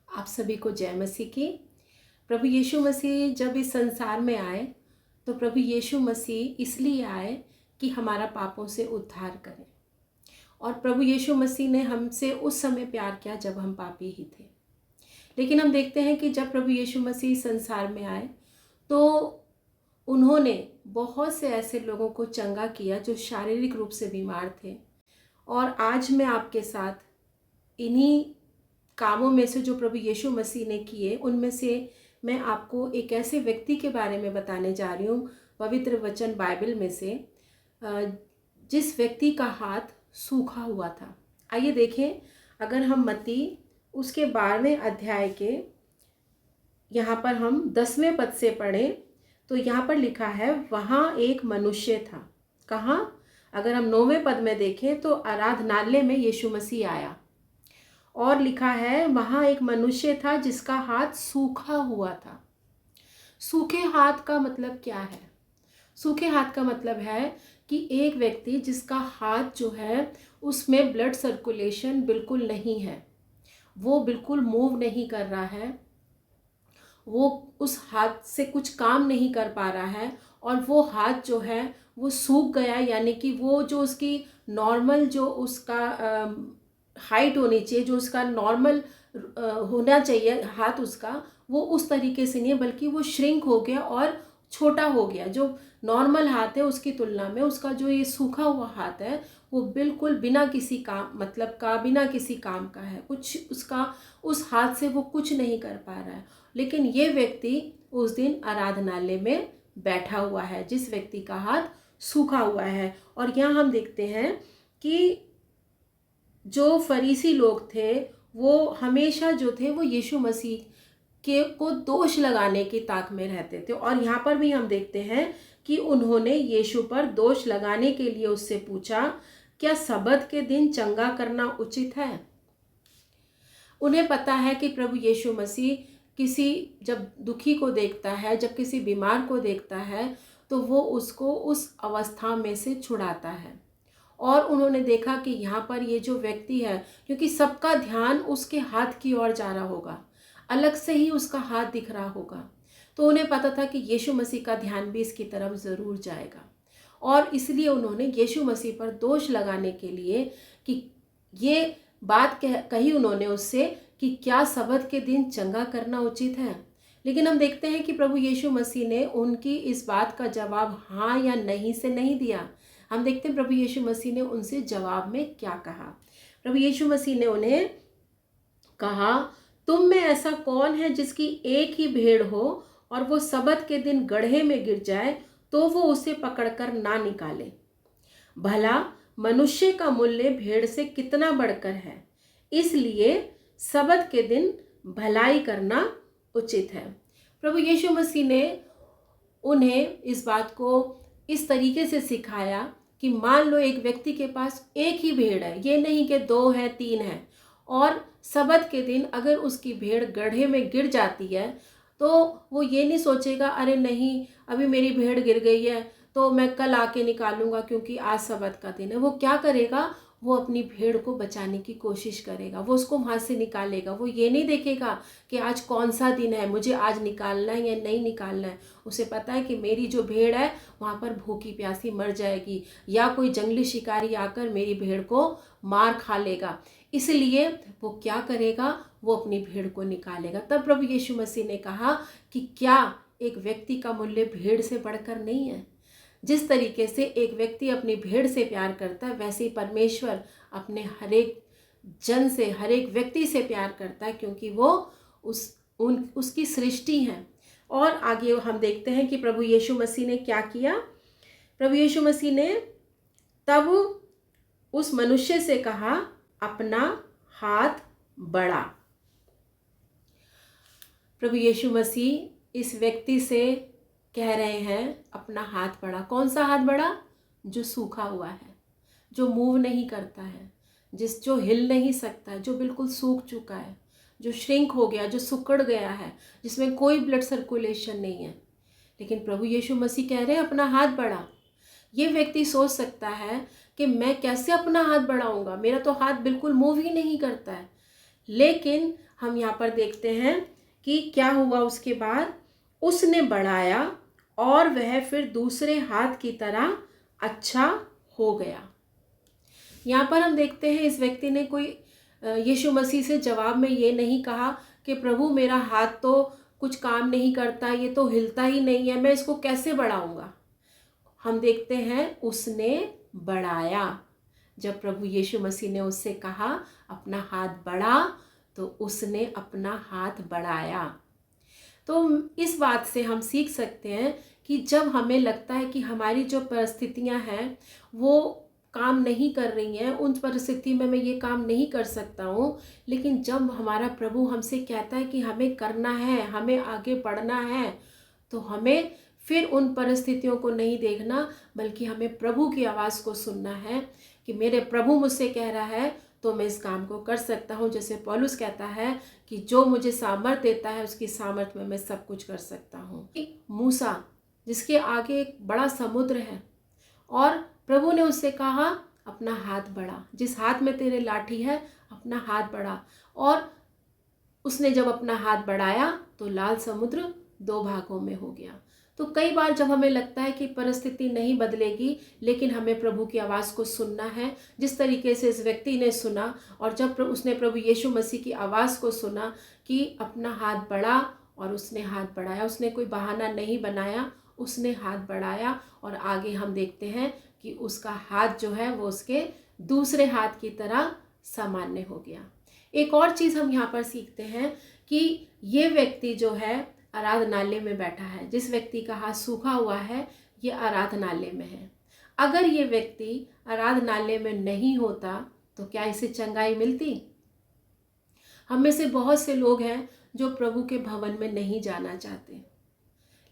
आप सभी को जय मसीह की। प्रभु यीशु मसीह जब इस संसार में आए तो प्रभु यीशु मसीह इसलिए आए कि हमारा पापों से उद्धार करें। और प्रभु यीशु मसीह ने हमसे उस समय प्यार किया जब हम पापी ही थे। लेकिन हम देखते हैं कि जब प्रभु यीशु मसीह संसार में आए तो उन्होंने बहुत से ऐसे लोगों को चंगा किया जो शारीरिक रूप से बीमार थे। और आज मैं आपके साथ इन्हीं कामों में से जो प्रभु यीशु मसीह ने किए उनमें से मैं आपको एक ऐसे व्यक्ति के बारे में बताने जा रही हूँ पवित्र वचन बाइबल में से, जिस व्यक्ति का हाथ सूखा हुआ था। आइए देखें, अगर हम मत्ती उसके 12वें अध्याय के यहाँ पर हम 10वें पद से पढ़ें तो यहाँ पर लिखा है, वहाँ एक मनुष्य था। कहाँ? अगर हम 9वें पद में देखें तो आराधनालय में यीशु मसीह आया और लिखा है, वहाँ एक मनुष्य था जिसका हाथ सूखा हुआ था। सूखे हाथ का मतलब क्या है? सूखे हाथ का मतलब है कि एक व्यक्ति जिसका हाथ जो है उसमें ब्लड सर्कुलेशन बिल्कुल नहीं है, वो बिल्कुल मूव नहीं कर रहा है, वो उस हाथ से कुछ काम नहीं कर पा रहा है और वो हाथ जो है वो सूख गया। यानी कि वो जो उसकी नॉर्मल जो उसका हाइट होनी चाहिए, जो उसका नॉर्मल होना चाहिए हाथ उसका, वो उस तरीके से नहीं है, बल्कि वो श्रिंक हो गया और छोटा हो गया। जो नॉर्मल हाथ है उसकी तुलना में उसका जो ये सूखा हुआ हाथ है वो बिल्कुल बिना किसी काम मतलब का, बिना किसी काम का है। कुछ उसका उस हाथ से वो कुछ नहीं कर पा रहा है। लेकिन ये व्यक्ति उस दिन आराधनालय में बैठा हुआ है, जिस व्यक्ति का हाथ सूखा हुआ है। और यहाँ हम देखते हैं कि जो फरीसी लोग थे वो हमेशा जो थे वो यीशु मसीह के को दोष लगाने की ताक में रहते थे। और यहाँ पर भी हम देखते हैं कि उन्होंने यीशु पर दोष लगाने के लिए उससे पूछा, क्या सबत के दिन चंगा करना उचित है? उन्हें पता है कि प्रभु यीशु मसीह किसी जब दुखी को देखता है, जब किसी बीमार को देखता है तो वो उसको उस अवस्था में से छुड़ाता है। और उन्होंने देखा कि यहाँ पर ये जो व्यक्ति है, क्योंकि सबका ध्यान उसके हाथ की ओर जा रहा होगा, अलग से ही उसका हाथ दिख रहा होगा, तो उन्हें पता था कि यीशु मसीह का ध्यान भी इसकी तरफ ज़रूर जाएगा। और इसलिए उन्होंने यीशु मसीह पर दोष लगाने के लिए कि ये बात कही उन्होंने उससे कि क्या सबत के दिन चंगा करना उचित है। लेकिन हम देखते हैं कि प्रभु यीशु मसीह ने उनकी इस बात का जवाब हाँ या नहीं से नहीं दिया। हम देखते हैं प्रभु यीशु मसीह ने उनसे जवाब में क्या कहा। प्रभु यीशु मसीह ने उन्हें कहा, तुम में ऐसा कौन है जिसकी एक ही भेड़ हो और वो सबत के दिन गड्ढे में गिर जाए तो वो उसे पकड़कर ना निकाले? भला मनुष्य का मूल्य भेड़ से कितना बढ़कर है, इसलिए सबत के दिन भलाई करना उचित है। प्रभु यीशु मसीह ने उन्हें इस बात को इस तरीके से सिखाया कि मान लो एक व्यक्ति के पास एक ही भेड़ है, ये नहीं कि 2 है 3 है, और सबत के दिन अगर उसकी भेड़ गड्ढे में गिर जाती है तो वो ये नहीं सोचेगा, अरे नहीं अभी मेरी भेड़ गिर गई है तो मैं कल आके निकालूंगा क्योंकि आज सबत का दिन है। वो क्या करेगा? वो अपनी भेड़ को बचाने की कोशिश करेगा, वो उसको वहाँ से निकालेगा। वो ये नहीं देखेगा कि आज कौन सा दिन है, मुझे आज निकालना है या नहीं निकालना है। उसे पता है कि मेरी जो भेड़ है वहाँ पर भूखी प्यासी मर जाएगी या कोई जंगली शिकारी आकर मेरी भेड़ को मार खा लेगा। इसलिए वो क्या करेगा? वो अपनी भेड़ को निकालेगा। तब प्रभु यीशु मसीह ने कहा कि क्या एक व्यक्ति का मूल्य भेड़ से बढ़कर नहीं है? जिस तरीके से एक व्यक्ति अपनी भेड़ से प्यार करता है, वैसे ही परमेश्वर अपने हर एक जन से, हर एक व्यक्ति से प्यार करता है, क्योंकि वो उसकी सृष्टि है। और आगे हम देखते हैं कि प्रभु यीशु मसीह ने क्या किया। प्रभु यीशु मसीह ने तब उस मनुष्य से कहा, अपना हाथ बढ़ा। प्रभु यीशु मसीह इस व्यक्ति से कह रहे हैं अपना हाथ बढ़ा। कौन सा हाथ बढ़ा? जो सूखा हुआ है, जो मूव नहीं करता है, जो हिल नहीं सकता है, जो बिल्कुल सूख चुका है, जो श्रिंक हो गया, जो सिकुड़ गया है, जिसमें कोई ब्लड सर्कुलेशन नहीं है। लेकिन प्रभु यीशु मसीह कह रहे हैं अपना हाथ बढ़ा। ये व्यक्ति सोच सकता है कि मैं कैसे अपना हाथ बढ़ाऊंगा, मेरा तो हाथ बिल्कुल मूव ही नहीं करता है। लेकिन हम यहाँ पर देखते हैं कि क्या हुआ उसके बाद, उसने बढ़ाया और वह फिर दूसरे हाथ की तरह अच्छा हो गया। यहाँ पर हम देखते हैं इस व्यक्ति ने कोई यीशु मसीह से जवाब में ये नहीं कहा कि प्रभु मेरा हाथ तो कुछ काम नहीं करता, ये तो हिलता ही नहीं है, मैं इसको कैसे बढ़ाऊंगा। हम देखते हैं उसने बढ़ाया। जब प्रभु यीशु मसीह ने उससे कहा अपना हाथ बढ़ा, तो उसने अपना हाथ बढ़ाया। तो इस बात से हम सीख सकते हैं कि जब हमें लगता है कि हमारी जो परिस्थितियां हैं वो काम नहीं कर रही हैं, उन परिस्थिति में मैं ये काम नहीं कर सकता हूँ, लेकिन जब हमारा प्रभु हमसे कहता है कि हमें करना है, हमें आगे बढ़ना है, तो हमें फिर उन परिस्थितियों को नहीं देखना, बल्कि हमें प्रभु की आवाज़ को सुनना है कि मेरे प्रभु मुझसे कह रहा है तो मैं इस काम को कर सकता हूँ। जैसे पौलुस कहता है कि जो मुझे सामर्थ देता है उसकी सामर्थ में मैं सब कुछ कर सकता हूँ। मूसा जिसके आगे एक बड़ा समुद्र है और प्रभु ने उससे कहा अपना हाथ बढ़ा, जिस हाथ में तेरे लाठी है अपना हाथ बढ़ा, और उसने जब अपना हाथ बढ़ाया तो लाल समुद्र 2 भागों में हो गया। तो कई बार जब हमें लगता है कि परिस्थिति नहीं बदलेगी, लेकिन हमें प्रभु की आवाज़ को सुनना है, जिस तरीके से इस व्यक्ति ने सुना, और जब उसने प्रभु यीशु मसीह की आवाज़ को सुना कि अपना हाथ बढ़ा और उसने हाथ बढ़ाया, उसने कोई बहाना नहीं बनाया, उसने हाथ बढ़ाया, और आगे हम देखते हैं कि उसका हाथ जो है वो उसके दूसरे हाथ की तरह सामान्य हो गया। एक और चीज़ हम यहाँ पर सीखते हैं कि ये व्यक्ति जो है आराधनालय में बैठा है, जिस व्यक्ति का हाथ सूखा हुआ है ये आराधनालय में है। अगर ये व्यक्ति आराधनालय में नहीं होता तो क्या इसे चंगाई मिलती? हम में से बहुत से लोग हैं जो प्रभु के भवन में नहीं जाना चाहते,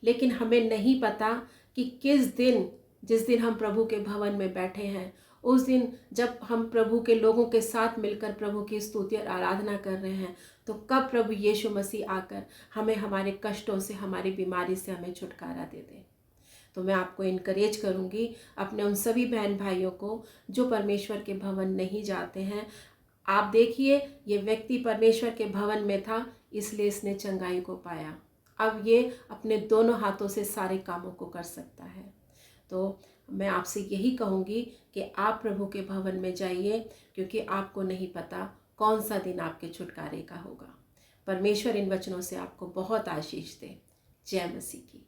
लेकिन हमें नहीं पता कि किस दिन, जिस दिन हम प्रभु के भवन में बैठे हैं, उस दिन जब हम प्रभु के लोगों के साथ मिलकर प्रभु की स्तुति और आराधना कर रहे हैं, तो कब प्रभु यीशु मसीह आकर हमें हमारे कष्टों से, हमारी बीमारी से हमें छुटकारा दे दे। तो मैं आपको इनकरेज करूंगी, अपने उन सभी बहन भाइयों को जो परमेश्वर के भवन नहीं जाते हैं, आप देखिए ये व्यक्ति परमेश्वर के भवन में था, इसलिए इसने चंगाई को पाया। अब ये अपने दोनों हाथों से सारे कामों को कर सकता है। तो मैं आपसे यही कहूँगी कि आप प्रभु के भवन में जाइए, क्योंकि आपको नहीं पता कौन सा दिन आपके छुटकारे का होगा। परमेश्वर इन वचनों से आपको बहुत आशीष दे। जय मसीह की।